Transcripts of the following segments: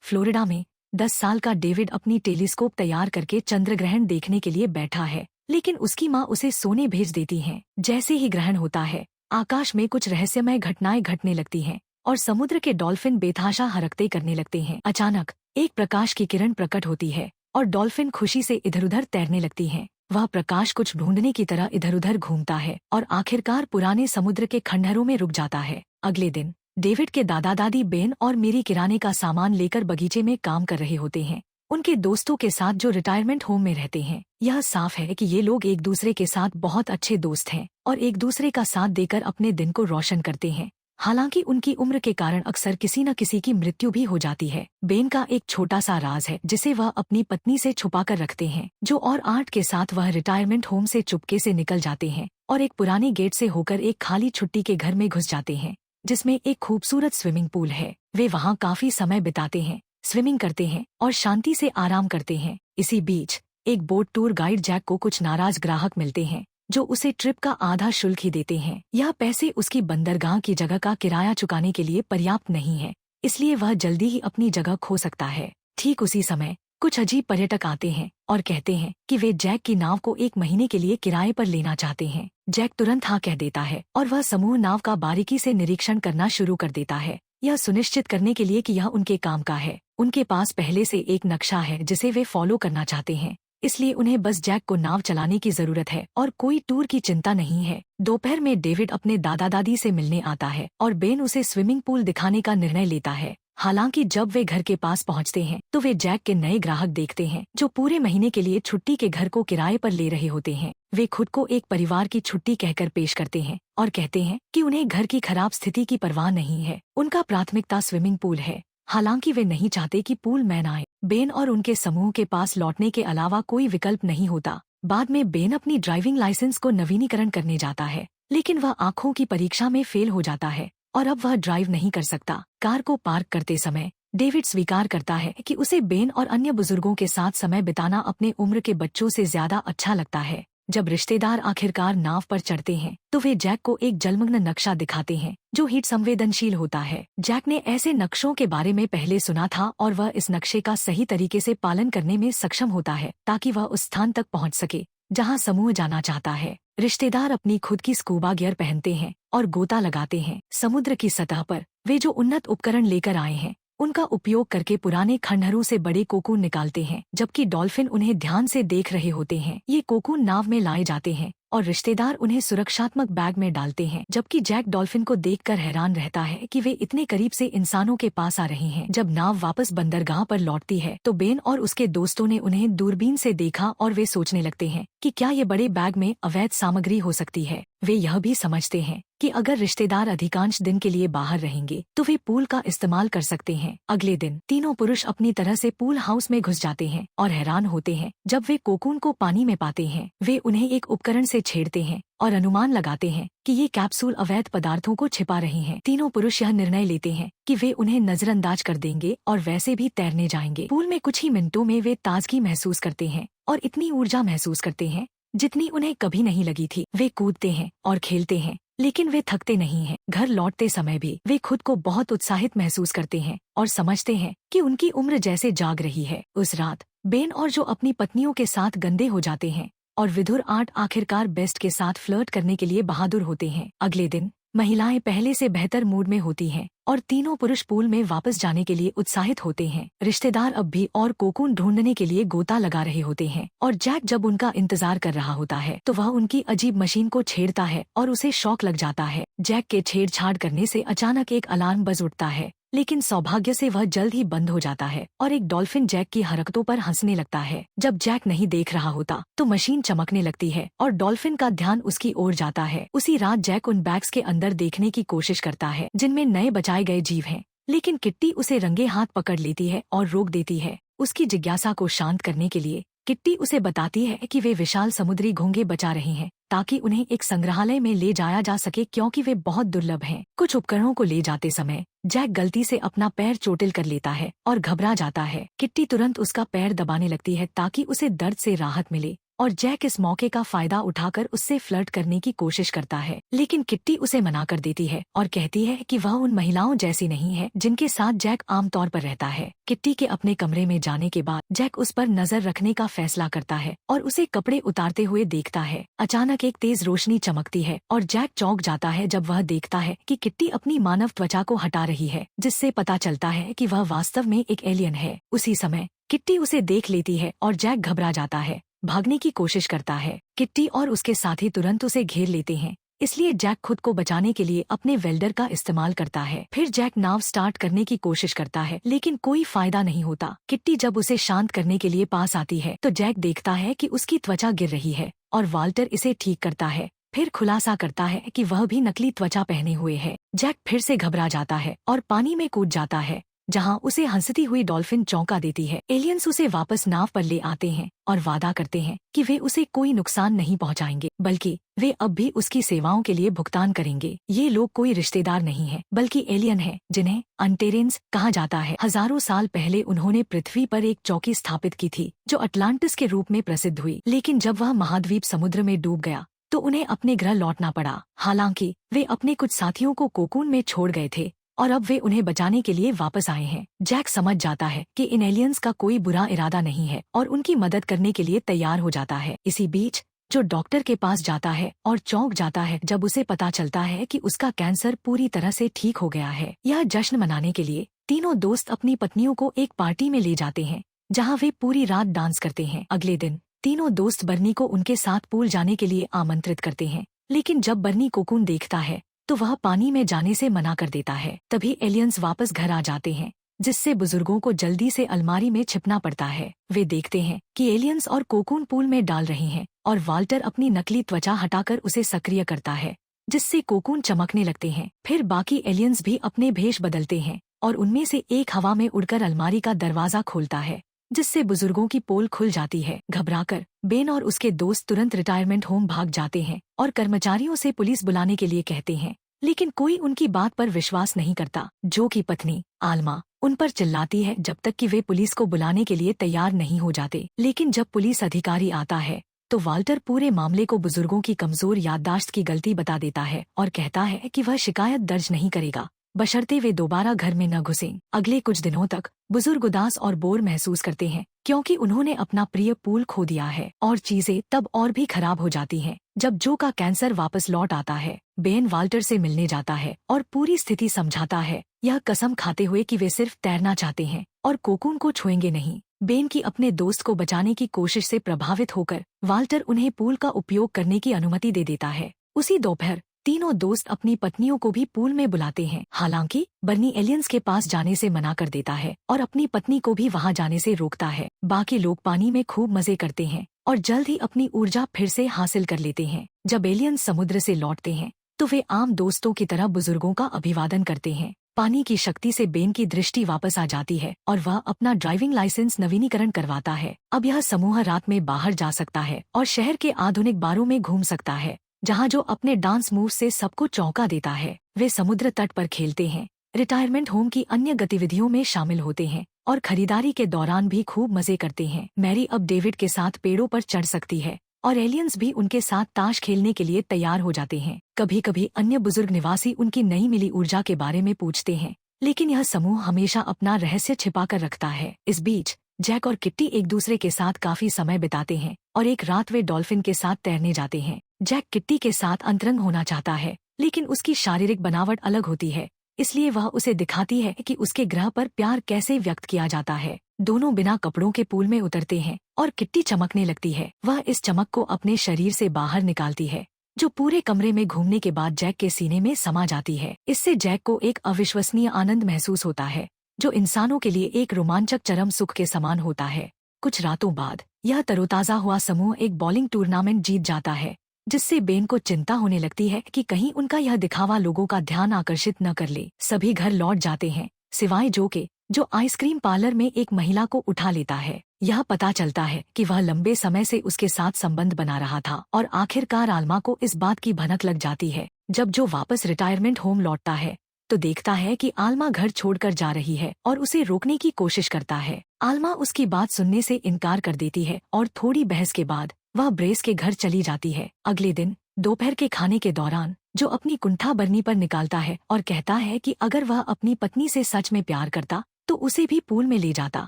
Florida में 10 साल का डेविड अपनी टेलीस्कोप तैयार करके चंद्रग्रहण देखने के लिए बैठा है, लेकिन उसकी माँ उसे सोने भेज देती है। जैसे ही ग्रहण होता है, आकाश में कुछ रहस्यमय घटनाएं घटने लगती हैं और समुद्र के डॉल्फिन बेतहाशा हरकतें करने लगते हैं। अचानक एक प्रकाश की किरण प्रकट होती है और डॉल्फिन खुशी से इधर-उधर तैरने लगती हैं। वह प्रकाश कुछ ढूंढने की तरह इधर-उधर घूमता है और आखिरकार पुराने समुद्र के खंडहरों में रुक जाता है। अगले दिन डेविड के दादा दादी बेन और मेरी किराने का सामान लेकर बगीचे में काम कर रहे होते हैं, उनके दोस्तों के साथ जो रिटायरमेंट होम में रहते हैं। यह साफ है कि ये लोग एक दूसरे के साथ बहुत अच्छे दोस्त हैं और एक दूसरे का साथ देकर अपने दिन को रोशन करते हैं। हालांकि उनकी उम्र के कारण अक्सर किसी न किसी की मृत्यु भी हो जाती है। बेन का एक छोटा सा राज है जिसे वह अपनी पत्नी से छुपा कर रखते हैं, जो और आर्ट के साथ वह रिटायरमेंट होम से चुपके से निकल जाते हैं और एक पुराने गेट से होकर एक खाली छुट्टी के घर में घुस जाते हैं, जिसमें एक खूबसूरत स्विमिंग पूल है। वे वहाँ काफी समय बिताते हैं, स्विमिंग करते हैं और शांति से आराम करते हैं। इसी बीच एक बोट टूर गाइड जैक को कुछ नाराज ग्राहक मिलते हैं, जो उसे ट्रिप का आधा शुल्क ही देते हैं। यह पैसे उसकी बंदरगाह की जगह का किराया चुकाने के लिए पर्याप्त नहीं है, इसलिए वह जल्दी ही अपनी जगह खो सकता है। ठीक उसी समय कुछ अजीब पर्यटक आते हैं और कहते हैं कि वे जैक की नाव को 1 महीने के लिए किराए पर लेना चाहते हैं। जैक तुरंत हाँ कह देता है और वह समूह नाव का बारीकी से निरीक्षण करना शुरू कर देता है, यह सुनिश्चित करने के लिए कि यह उनके काम का है। उनके पास पहले से एक नक्शा है जिसे वे फॉलो करना चाहते हैं, इसलिए उन्हें बस जैक को नाव चलाने की जरूरत है और कोई टूर की चिंता नहीं है। दोपहर में डेविड अपने दादा दादी से मिलने आता है और बेन उसे स्विमिंग पूल दिखाने का निर्णय लेता है। हालांकि जब वे घर के पास पहुंचते हैं तो वे जैक के नए ग्राहक देखते हैं, जो पूरे महीने के लिए छुट्टी के घर को किराए पर ले रहे होते हैं। वे खुद को एक परिवार की छुट्टी कहकर पेश करते हैं और कहते हैं कि उन्हें घर की खराब स्थिति की परवाह नहीं है, उनका प्राथमिकता स्विमिंग पूल है। हालांकि वे नहीं चाहते कि पूल मैन आए। बेन और उनके समूह के पास लौटने के अलावा कोई विकल्प नहीं होता। बाद में बेन अपनी ड्राइविंग लाइसेंस को नवीनीकरण करने जाता है, लेकिन वह आँखों की परीक्षा में फेल हो जाता है और अब वह ड्राइव नहीं कर सकता। कार को पार्क करते समय डेविड स्वीकार करता है कि उसे बेन और अन्य बुजुर्गों के साथ समय बिताना अपने उम्र के बच्चों से ज्यादा अच्छा लगता है। जब रिश्तेदार आखिरकार नाव पर चढ़ते हैं तो वे जैक को एक जलमग्न नक्शा दिखाते हैं, जो हीट संवेदनशील होता है। जैक ने ऐसे नक्शों के बारे में पहले सुना था और वह इस नक्शे का सही तरीके से पालन करने में सक्षम होता है ताकि वह उस स्थान तक पहुंच सके जहां समूह जाना चाहता है। रिश्तेदार अपनी खुद की स्कूबा गियर पहनते हैं और गोता लगाते हैं। समुद्र की सतह पर वे जो उन्नत उपकरण लेकर आए हैं उनका उपयोग करके पुराने खंडहरों से बड़े कोकून निकालते हैं, जबकि डॉल्फिन उन्हें ध्यान से देख रहे होते हैं। ये कोकून नाव में लाए जाते हैं और रिश्तेदार उन्हें सुरक्षात्मक बैग में डालते हैं, जबकि जैक डॉल्फिन को देखकर हैरान रहता है कि वे इतने करीब से इंसानों के पास आ रहे हैं। जब नाव वापस बंदरगाह पर लौटती है तो बेन और उसके दोस्तों ने उन्हें दूरबीन से देखा और वे सोचने लगते हैं कि क्या ये बड़े बैग में अवैध सामग्री हो सकती है। वे यह भी समझते हैं कि अगर रिश्तेदार अधिकांश दिन के लिए बाहर रहेंगे तो वे पूल का इस्तेमाल कर सकते हैं। अगले दिन तीनों पुरुष अपनी तरह से पूल हाउस में घुस जाते हैं और हैरान होते हैं जब वे कोकून को पानी में पाते हैं। वे उन्हें एक उपकरण से छेड़ते हैं और अनुमान लगाते हैं कि ये कैप्सूल अवैध पदार्थों को छिपा रही हैं। तीनों पुरुष यह निर्णय लेते हैं कि वे उन्हें नजरअंदाज कर देंगे और वैसे भी तैरने जाएंगे। पूल में कुछ ही मिनटों में वे ताजगी महसूस करते हैं और इतनी ऊर्जा महसूस करते हैं जितनी उन्हें कभी नहीं लगी थी। वे कूदते हैं और खेलते हैं, लेकिन वे थकते नहीं हैं। घर लौटते समय भी वे खुद को बहुत उत्साहित महसूस करते हैं और समझते हैं कि उनकी उम्र जैसे जाग रही है। उस रात बेन और जो अपनी पत्नियों के साथ गंदे हो जाते हैं और विधुर आर्ट आखिरकार बेस्ट के साथ फ्लर्ट करने के लिए बहादुर होते हैं। अगले दिन महिलाएं पहले से बेहतर मूड में होती हैं और तीनों पुरुष पूल में वापस जाने के लिए उत्साहित होते हैं। रिश्तेदार अब भी और कोकून ढूंढने के लिए गोता लगा रहे होते हैं और जैक जब उनका इंतजार कर रहा होता है तो वह उनकी अजीब मशीन को छेड़ता है और उसे शौक लग जाता है। जैक के छेड़छाड़ करने से अचानक एक अलार्म बज उठता है, लेकिन सौभाग्य से वह जल्द ही बंद हो जाता है और एक डॉल्फिन जैक की हरकतों पर हंसने लगता है। जब जैक नहीं देख रहा होता तो मशीन चमकने लगती है और डॉल्फिन का ध्यान उसकी ओर जाता है। उसी रात जैक उन बैग्स के अंदर देखने की कोशिश करता है जिनमें नए बचाए गए जीव हैं, लेकिन किट्टी उसे रंगे हाथ पकड़ लेती है और रोक देती है। उसकी जिज्ञासा को शांत करने के लिए किट्टी उसे बताती है कि वे विशाल समुद्री घोंघे बचा रहे हैं ताकि उन्हें एक संग्रहालय में ले जाया जा सके, क्योंकि वे बहुत दुर्लभ हैं। कुछ उपकरणों को ले जाते समय जैक गलती से अपना पैर चोटिल कर लेता है और घबरा जाता है। किट्टी तुरंत उसका पैर दबाने लगती है ताकि उसे दर्द से राहत मिले, और जैक इस मौके का फायदा उठाकर उससे फ्लर्ट करने की कोशिश करता है, लेकिन किट्टी उसे मना कर देती है और कहती है कि वह उन महिलाओं जैसी नहीं है जिनके साथ जैक आमतौर पर रहता है। किट्टी के अपने कमरे में जाने के बाद जैक उस पर नजर रखने का फैसला करता है और उसे कपड़े उतारते हुए देखता है। अचानक एक तेज रोशनी चमकती है और जैक चौंक जाता है जब वह देखता है कि किट्टी अपनी मानव त्वचा को हटा रही है, जिससे पता चलता है कि वह वास्तव में एक एलियन है। उसी समय किट्टी उसे देख लेती है और जैक घबरा जाता है, भागने की कोशिश करता है। किट्टी और उसके साथी तुरंत उसे घेर लेते हैं, इसलिए जैक खुद को बचाने के लिए अपने वेल्डर का इस्तेमाल करता है। फिर जैक नाव स्टार्ट करने की कोशिश करता है, लेकिन कोई फायदा नहीं होता। किट्टी जब उसे शांत करने के लिए पास आती है तो जैक देखता है कि उसकी त्वचा गिर रही है और वाल्टर इसे ठीक करता है। फिर खुलासा करता है कि वह भी नकली त्वचा पहने हुए है। जैक फिर से घबरा जाता है और पानी में कूद जाता है, जहां उसे हंसती हुई डॉल्फिन चौंका देती है। एलियंस उसे वापस नाव पर ले आते हैं और वादा करते हैं कि वे उसे कोई नुकसान नहीं पहुंचाएंगे, बल्कि वे अब भी उसकी सेवाओं के लिए भुगतान करेंगे। ये लोग कोई रिश्तेदार नहीं है, बल्कि एलियन है जिन्हें अंटेरेंस कहा जाता है। हजारों साल पहले उन्होंने पृथ्वी पर एक चौकी स्थापित की थी जो अटलांटिस के रूप में प्रसिद्ध हुई, लेकिन जब वह महाद्वीप समुद्र में डूब गया तो उन्हें अपने ग्रह लौटना पड़ा। हालांकि वे अपने कुछ साथियों को कोकून में छोड़ गए थे और अब वे उन्हें बचाने के लिए वापस आए हैं। जैक समझ जाता है कि इन एलियंस का कोई बुरा इरादा नहीं है और उनकी मदद करने के लिए तैयार हो जाता है। इसी बीच जो डॉक्टर के पास जाता है और चौंक जाता है जब उसे पता चलता है कि उसका कैंसर पूरी तरह से ठीक हो गया है। यह जश्न मनाने के लिए तीनों दोस्त अपनी पत्नियों को एक पार्टी में ले जाते हैं, जहाँ वे पूरी रात डांस करते हैं। अगले दिन तीनों दोस्त बर्नी को उनके साथ पूल जाने के लिए आमंत्रित करते हैं, लेकिन जब बर्नी कोकून देखता है तो वह पानी में जाने से मना कर देता है। तभी एलियंस वापस घर आ जाते हैं, जिससे बुजुर्गों को जल्दी से अलमारी में छिपना पड़ता है। वे देखते हैं कि एलियंस और कोकून पूल में डाल रहे हैं और वाल्टर अपनी नकली त्वचा हटाकर उसे सक्रिय करता है, जिससे कोकून चमकने लगते हैं। फिर बाकी एलियंस भी अपने भेष बदलते हैं और उनमें से एक हवा में उड़कर अलमारी का दरवाजा खोलता है, जिससे बुजुर्गों की पोल खुल जाती है। घबराकर बेन और उसके दोस्त तुरंत रिटायरमेंट होम भाग जाते हैं और कर्मचारियों से पुलिस बुलाने के लिए कहते हैं, लेकिन कोई उनकी बात पर विश्वास नहीं करता। जो की पत्नी आल्मा उन पर चिल्लाती है जब तक कि वे पुलिस को बुलाने के लिए तैयार नहीं हो जाते। लेकिन जब पुलिस अधिकारी आता है तो वाल्टर पूरे मामले को बुजुर्गों की कमजोर याददाश्त की गलती बता देता है और कहता है कि वह शिकायत दर्ज नहीं करेगा, बशर्ते वे दोबारा घर में न घुसें। अगले कुछ दिनों तक बुजुर्ग उदास और बोर महसूस करते हैं, क्योंकि उन्होंने अपना प्रिय पूल खो दिया है। और चीजें तब और भी खराब हो जाती हैं जब जो का कैंसर वापस लौट आता है। बेन वाल्टर से मिलने जाता है और पूरी स्थिति समझाता है, यह कसम खाते हुए कि वे सिर्फ तैरना चाहते हैं और कोकून को छुएंगे नहीं। बेन की अपने दोस्त को बचाने की कोशिश से प्रभावित होकर वाल्टर उन्हें पूल का उपयोग करने की अनुमति दे देता है। उसी दोपहर तीनों दोस्त अपनी पत्नियों को भी पूल में बुलाते हैं। हालांकि बर्नी एलियंस के पास जाने से मना कर देता है और अपनी पत्नी को भी वहां जाने से रोकता है। बाकी लोग पानी में खूब मजे करते हैं और जल्द ही अपनी ऊर्जा फिर से हासिल कर लेते हैं। जब एलियंस समुद्र से लौटते हैं तो वे आम दोस्तों की तरह बुजुर्गों का अभिवादन करते हैं। पानी की शक्ति से बेन की दृष्टि वापस आ जाती है और वह अपना ड्राइविंग लाइसेंस नवीनीकरण करवाता है। अब यह समूह रात में बाहर जा सकता है और शहर के आधुनिक बारों में घूम सकता है, जहां जो अपने डांस मूव से सबको चौंका देता है। वे समुद्र तट पर खेलते हैं, रिटायरमेंट होम की अन्य गतिविधियों में शामिल होते हैं और खरीदारी के दौरान भी खूब मजे करते हैं। मैरी अब डेविड के साथ पेड़ों पर चढ़ सकती है और एलियंस भी उनके साथ ताश खेलने के लिए तैयार हो जाते हैं। कभी कभी अन्य बुजुर्ग निवासी उनकी नई मिली ऊर्जा के बारे में पूछते हैं, लेकिन यह समूह हमेशा अपना रहस्य छिपा कर रखता है। इस बीच जैक और किट्टी एक दूसरे के साथ काफी समय बिताते हैं और एक रात वे डॉल्फिन के साथ तैरने जाते हैं। जैक किट्टी के साथ अंतरंग होना चाहता है, लेकिन उसकी शारीरिक बनावट अलग होती है, इसलिए वह उसे दिखाती है कि उसके ग्रह पर प्यार कैसे व्यक्त किया जाता है। दोनों बिना कपड़ों के पूल में उतरते हैं और किट्टी चमकने लगती है। वह इस चमक को अपने शरीर से बाहर निकालती है, जो पूरे कमरे में घूमने के बाद जैक के सीने में समा जाती है। इससे जैक को एक अविश्वसनीय आनंद महसूस होता है, जो इंसानों के लिए एक रोमांचक चरम सुख के समान होता है। कुछ रातों बाद यह तरोताजा हुआ समूह एक बॉलिंग टूर्नामेंट जीत जाता है, जिससे बेन को चिंता होने लगती है कि कहीं उनका यह दिखावा लोगों का ध्यान आकर्षित न कर ले। सभी घर लौट जाते हैं सिवाय जो के, जो आइसक्रीम पार्लर में एक महिला को उठा लेता है। यह पता चलता है कि वह लंबे समय से उसके साथ संबंध बना रहा था और आखिरकार आल्मा को इस बात की भनक लग जाती है। जब जो वापस रिटायरमेंट होम लौटता है तो देखता है कि आल्मा घर छोड़कर जा रही है और उसे रोकने की कोशिश करता है। आल्मा उसकी बात सुनने से इनकार कर देती है और थोड़ी बहस के बाद वह ब्रेस के घर चली जाती है। अगले दिन दोपहर के खाने के दौरान जो अपनी कुंठा बर्नी पर निकालता है और कहता है कि अगर वह अपनी पत्नी से सच में प्यार करता तो उसे भी पूल में ले जाता।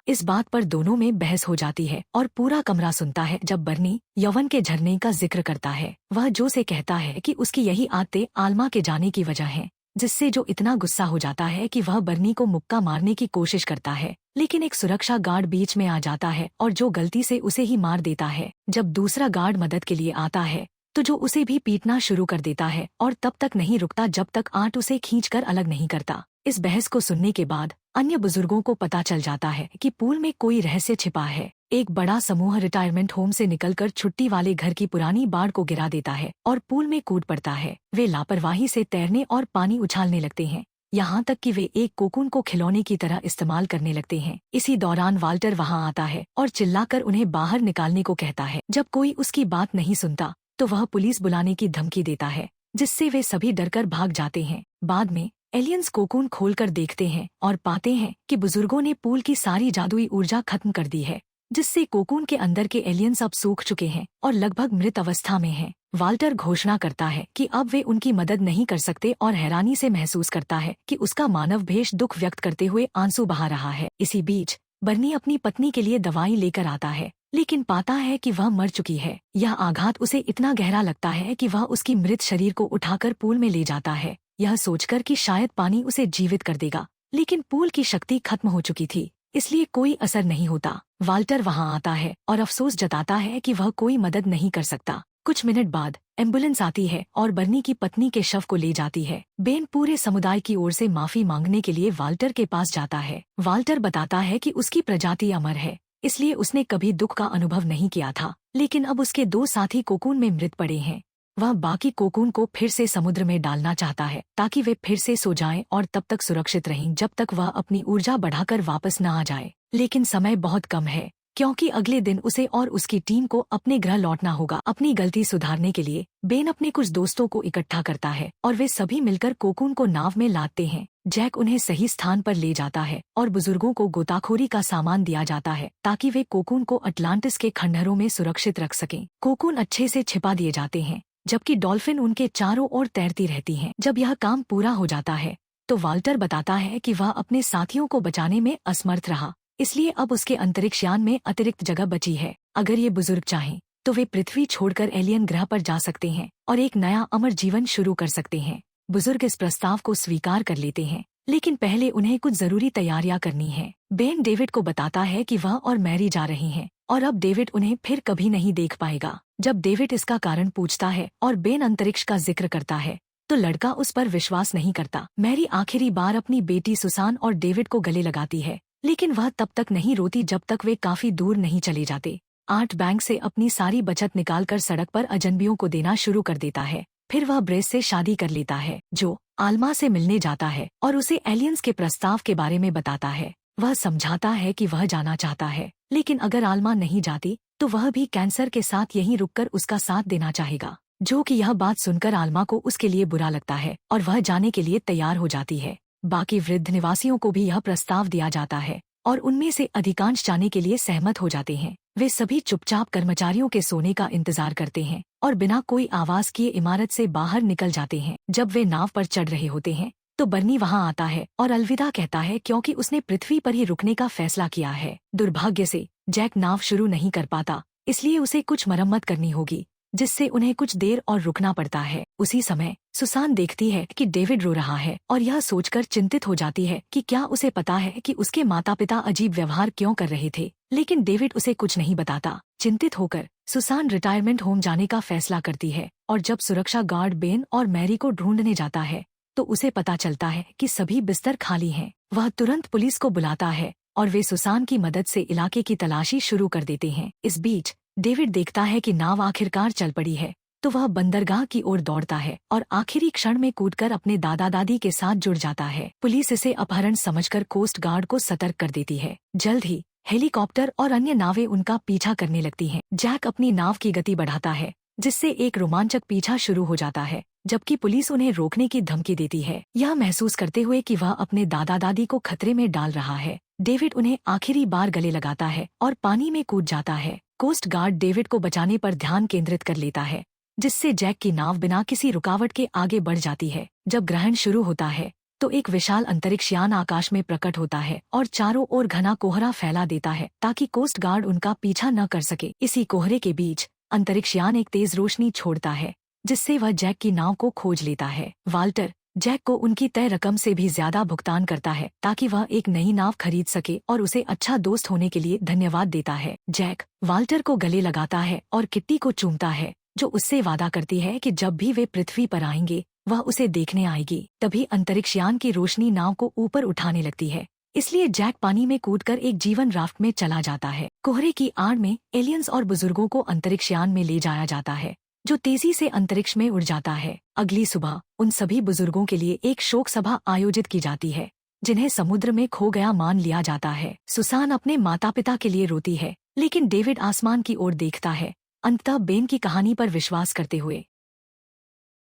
इस बात पर दोनों में बहस हो जाती है और पूरा कमरा सुनता है जब बर्नी यौवन के झरने का जिक्र करता है। वह जो से कहता है कि उसकी यही आदतें आल्मा के जाने की वजह है, जिससे जो इतना गुस्सा हो जाता है कि वह बर्नी को मुक्का मारने की कोशिश करता है, लेकिन एक सुरक्षा गार्ड बीच में आ जाता है और जो गलती से उसे ही मार देता है। जब दूसरा गार्ड मदद के लिए आता है तो जो उसे भी पीटना शुरू कर देता है और तब तक नहीं रुकता जब तक आंट उसे खींचकर अलग नहीं करता। इस बहस को सुनने के बाद अन्य बुजुर्गों को पता चल जाता है कि पूल में कोई रहस्य छिपा है। एक बड़ा समूह रिटायरमेंट होम से निकलकर छुट्टी वाले घर की पुरानी बाड़ को गिरा देता है और पूल में कूद पड़ता है। वे लापरवाही से तैरने और पानी उछालने लगते हैं, यहाँ तक कि वे एक कोकून को खिलौने की तरह इस्तेमाल करने लगते हैं। इसी दौरान वाल्टर वहाँ आता है और चिल्लाकर उन्हें बाहर निकालने को कहता है। जब कोई उसकी बात नहीं सुनता तो वह पुलिस बुलाने की धमकी देता है, जिससे वे सभी डरकर भाग जाते हैं। बाद में एलियंस कोकून खोलकर देखते हैं और पाते हैं कि बुजुर्गों ने पूल की सारी जादुई ऊर्जा खत्म कर दी है, जिससे कोकून के अंदर के एलियंस अब सूख चुके हैं और लगभग मृत अवस्था में हैं। वाल्टर घोषणा करता है कि अब वे उनकी मदद नहीं कर सकते और हैरानी से महसूस करता है कि उसका मानव भेष दुख व्यक्त करते हुए आंसू बहा रहा है। इसी बीच बर्नी अपनी पत्नी के लिए दवाई लेकर आता है, लेकिन पाता है कि वह मर चुकी है। यह आघात उसे इतना गहरा लगता है कि वह उसकी मृत शरीर को उठाकर पूल में ले जाता है, यह सोचकर कि शायद पानी उसे जीवित कर देगा, लेकिन पूल की शक्ति खत्म हो चुकी थी, इसलिए कोई असर नहीं होता। वाल्टर वहां आता है और अफसोस जताता है कि वह कोई मदद नहीं कर सकता। कुछ मिनट बाद एम्बुलेंस आती है और बर्नी की पत्नी के शव को ले जाती है। बेन पूरे समुदाय की ओर से माफी मांगने के लिए वाल्टर के पास जाता है। वाल्टर बताता है कि उसकी प्रजाति अमर है, इसलिए उसने कभी दुख का अनुभव नहीं किया था, लेकिन अब उसके 2 साथी कोकून में मृत पड़े हैं। वह बाकी कोकून को फिर से समुद्र में डालना चाहता है ताकि वे फिर से सो जाएं और तब तक सुरक्षित रहें जब तक वह अपनी ऊर्जा बढ़ाकर वापस न आ जाए। लेकिन समय बहुत कम है, क्योंकि अगले दिन उसे और उसकी टीम को अपने ग्रह लौटना होगा। अपनी गलती सुधारने के लिए बेन अपने कुछ दोस्तों को इकट्ठा करता है और वे सभी मिलकर कोकून को नाव में लादते हैं। जैक उन्हें सही स्थान पर ले जाता है और बुजुर्गों को गोताखोरी का सामान दिया जाता है ताकि वे कोकून को अटलांटिस के खंडहरों में सुरक्षित रख सकें। कोकून अच्छे से छिपा दिए जाते हैं, जबकि डॉल्फिन उनके चारों ओर तैरती रहती हैं। जब यह काम पूरा हो जाता है तो वाल्टर बताता है कि वह अपने साथियों को बचाने में असमर्थ रहा, इसलिए अब उसके अंतरिक्ष यान में अतिरिक्त जगह बची है। अगर ये बुजुर्ग चाहें तो वे पृथ्वी छोड़कर एलियन ग्रह पर जा सकते हैं और एक नया अमर जीवन शुरू कर सकते हैं। बुजुर्ग इस प्रस्ताव को स्वीकार कर लेते हैं, लेकिन पहले उन्हें कुछ जरूरी तैयारियां करनी है। बेन डेविड को बताता है कि वह और मैरी जा रही हैं और अब डेविड उन्हें फिर कभी नहीं देख पाएगा। जब डेविड इसका कारण पूछता है और बेन अंतरिक्ष का जिक्र करता है तो लड़का उस पर विश्वास नहीं करता। मैरी आखिरी बार अपनी बेटी सुसान और डेविड को गले लगाती है, लेकिन वह तब तक नहीं रोती जब तक वे काफी दूर नहीं चले जाते। आर्ट बैंक से अपनी सारी बचत निकालकर सड़क पर अजनबियों को देना शुरू कर देता है। फिर वह ब्रेस से शादी कर लेता है, जो आल्मा से मिलने जाता है और उसे एलियंस के प्रस्ताव के बारे में बताता है। वह समझाता है कि वह जाना चाहता है, लेकिन अगर आल्मा नहीं जाती तो वह भी कैंसर के साथ यहीं रुककर उसका साथ देना चाहेगा। जो कि यह बात सुनकर आल्मा को उसके लिए बुरा लगता है और वह जाने के लिए तैयार हो जाती है। बाकी वृद्ध निवासियों को भी यह प्रस्ताव दिया जाता है और उनमें से अधिकांश जाने के लिए सहमत हो जाते हैं। वे सभी चुपचाप कर्मचारियों के सोने का इंतजार करते हैं और बिना कोई आवाज किए इमारत से बाहर निकल जाते हैं। जब वे नाव पर चढ़ रहे होते हैं तो बर्नी वहां आता है और अलविदा कहता है, क्योंकि उसने पृथ्वी पर ही रुकने का फैसला किया है। दुर्भाग्य से जैक नाव शुरू नहीं कर पाता, इसलिए उसे कुछ मरम्मत करनी होगी, जिससे उन्हें कुछ देर और रुकना पड़ता है। उसी समय सुसान देखती है कि डेविड रो रहा है और यह सोचकर चिंतित हो जाती है कि क्या उसे पता है कि उसके माता पिता अजीब व्यवहार क्यों कर रहे थे, लेकिन डेविड उसे कुछ नहीं बताता। चिंतित होकर सुसान रिटायरमेंट होम जाने का फैसला करती है और जब सुरक्षा गार्ड बेन और मैरी को ढूंढने जाता है तो उसे पता चलता है कि सभी बिस्तर खाली हैं। वह तुरंत पुलिस को बुलाता है और वे सुसान की मदद से इलाके की तलाशी शुरू कर देते हैं। इस बीच डेविड देखता है कि नाव आखिरकार चल पड़ी है, तो वह बंदरगाह की ओर दौड़ता है और आखिरी क्षण में कूदकर अपने दादा दादी के साथ जुड़ जाता है। पुलिस इसे अपहरण समझकर कोस्ट गार्ड को सतर्क कर देती है। जल्द ही हेलीकॉप्टर और अन्य नावें उनका पीछा करने लगती हैं। जैक अपनी नाव की गति बढ़ाता है, जिससे एक रोमांचक पीछा शुरू हो जाता है, जबकि पुलिस उन्हें रोकने की धमकी देती है, यह महसूस करते हुए कि वह अपने दादा दादी को खतरे में डाल रहा है। डेविड उन्हें आखिरी बार गले लगाता है और पानी में कूद जाता है। कोस्ट गार्ड डेविड को बचाने पर ध्यान केंद्रित कर लेता है, जिससे जैक की नाव बिना किसी रुकावट के आगे बढ़ जाती है। जब ग्रहण शुरू होता है तो एक विशाल अंतरिक्ष यान आकाश में प्रकट होता है और चारों ओर घना कोहरा फैला देता है ताकि कोस्ट गार्ड उनका पीछा न कर सके। इसी कोहरे के बीच अंतरिक्ष यान एक तेज रोशनी छोड़ता है, जिससे वह जैक की नाव को खोज लेता है। वाल्टर जैक को उनकी तय रकम से भी ज्यादा भुगतान करता है ताकि वह एक नई नाव खरीद सके और उसे अच्छा दोस्त होने के लिए धन्यवाद देता है। जैक वाल्टर को गले लगाता है और किट्टी को चूमता है, जो उससे वादा करती है कि जब भी वे पृथ्वी पर आएंगे वह उसे देखने आएगी। तभी अंतरिक्ष यान की रोशनी नाव को ऊपर उठाने लगती है, इसलिए जैक पानी में कूदकर एक जीवन राफ्ट में चला जाता है। कोहरे की आड़ में एलियंस और बुजुर्गों को अंतरिक्ष यान में ले जाया जाता है, जो तेजी से अंतरिक्ष में उड़ जाता है। अगली सुबह उन सभी बुजुर्गों के लिए एक शोक सभा आयोजित की जाती है, जिन्हें समुद्र में खो गया मान लिया जाता है। सुसान अपने माता पिता के लिए रोती है, लेकिन डेविड आसमान की ओर देखता है, अंततः बेन की कहानी पर विश्वास करते हुए।